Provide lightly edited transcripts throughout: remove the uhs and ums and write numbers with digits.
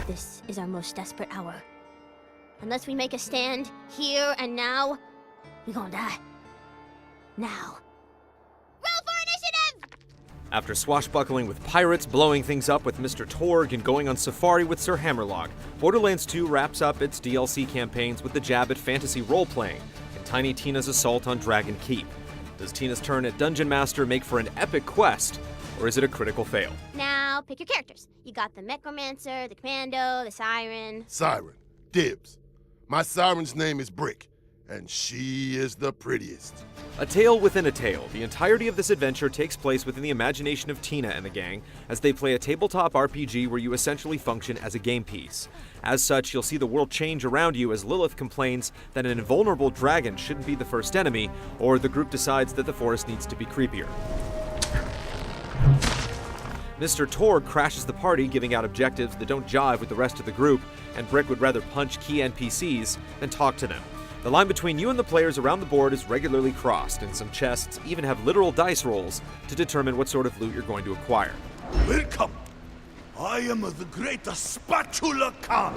This is our most desperate hour. Unless we make a stand, here and now, we gonna die. Now. Roll for initiative! After swashbuckling with pirates, blowing things up with Mr. Torgue, and going on safari with Sir Hammerlock, Borderlands 2 wraps up its DLC campaigns with the jab at fantasy role-playing and Tiny Tina's assault on Dragon Keep. Does Tina's turn at Dungeon Master make for an epic quest, or is it a critical fail? Now, pick your characters. You got the Necromancer, the Commando, the Siren. Siren. Dibs. My Siren's name is Brick, and she is the prettiest. A tale within a tale, the entirety of this adventure takes place within the imagination of Tina and the gang as they play a tabletop RPG where you essentially function as a game piece. As such, you'll see the world change around you as Lilith complains that an invulnerable dragon shouldn't be the first enemy, or the group decides that the forest needs to be creepier. Mr. Torgue crashes the party, giving out objectives that don't jive with the rest of the group, and Brick would rather punch key NPCs than talk to them. The line between you and the players around the board is regularly crossed, and some chests even have literal dice rolls to determine what sort of loot you're going to acquire. Welcome! I am the great Spatula Khan,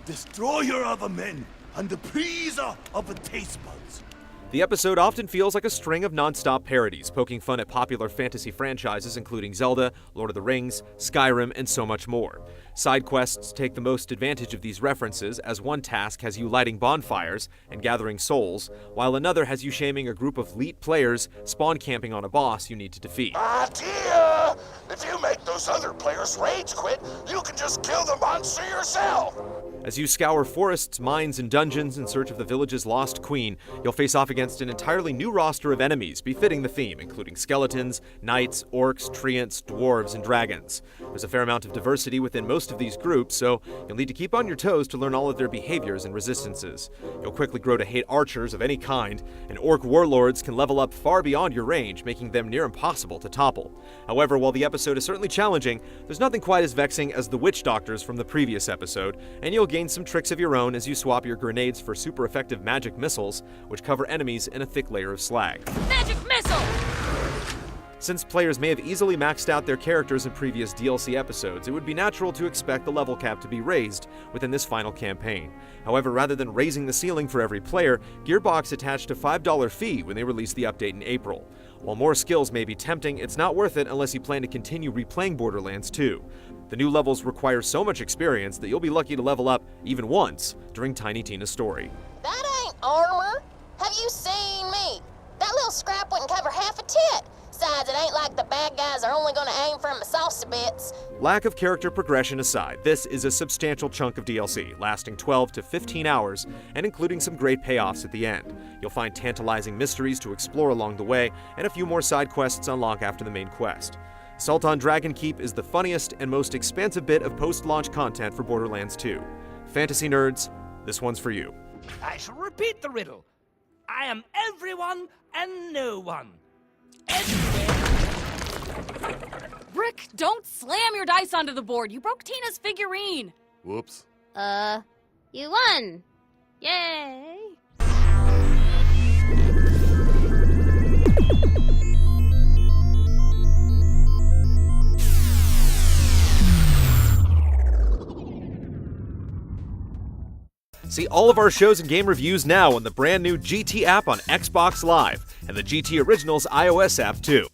destroyer of men and the pleaser of the taste buds. The episode often feels like a string of non-stop parodies, poking fun at popular fantasy franchises including Zelda, Lord of the Rings, Skyrim, and so much more. Side quests take the most advantage of these references, as one task has you lighting bonfires and gathering souls, while another has you shaming a group of leet players spawn camping on a boss you need to defeat. Idea! If you make those other players rage quit, you can just kill the monster yourself! As you scour forests, mines, and dungeons in search of the village's lost queen, you'll face off against an entirely new roster of enemies befitting the theme, including skeletons, knights, orcs, treants, dwarves, and dragons. There's a fair amount of diversity within most of these groups, so you'll need to keep on your toes to learn all of their behaviors and resistances. You'll quickly grow to hate archers of any kind, and orc warlords can level up far beyond your range, making them near impossible to topple. However, while the episode is certainly challenging, there's nothing quite as vexing as the witch doctors from the previous episode, and you'll gain some tricks of your own as you swap your grenades for super effective magic missiles, which cover enemies in a thick layer of slag. Magic missile! Since players may have easily maxed out their characters in previous DLC episodes, it would be natural to expect the level cap to be raised within this final campaign. However, rather than raising the ceiling for every player, Gearbox attached a $5 fee when they released the update in April. While more skills may be tempting, it's not worth it unless you plan to continue replaying Borderlands 2. The new levels require so much experience that you'll be lucky to level up even once during Tiny Tina's story. That ain't armor. Have you seen me? That little scrap wouldn't cover half a tit. Besides, it ain't like the bad guys are only gonna aim for my saucy bits. Lack of character progression aside, this is a substantial chunk of DLC, lasting 12 to 15 hours, and including some great payoffs at the end. You'll find tantalizing mysteries to explore along the way, and a few more side quests unlock after the main quest. Assault on Dragon Keep is the funniest and most expansive bit of post-launch content for Borderlands 2. Fantasy nerds, this one's for you. I shall repeat the riddle. I am everyone and no one. Everywhere. Brick, don't slam your dice onto the board. You broke Tina's figurine. Whoops. You won! Yay! See all of our shows and game reviews now on the brand new GT app on Xbox Live, and the GT Originals iOS app too.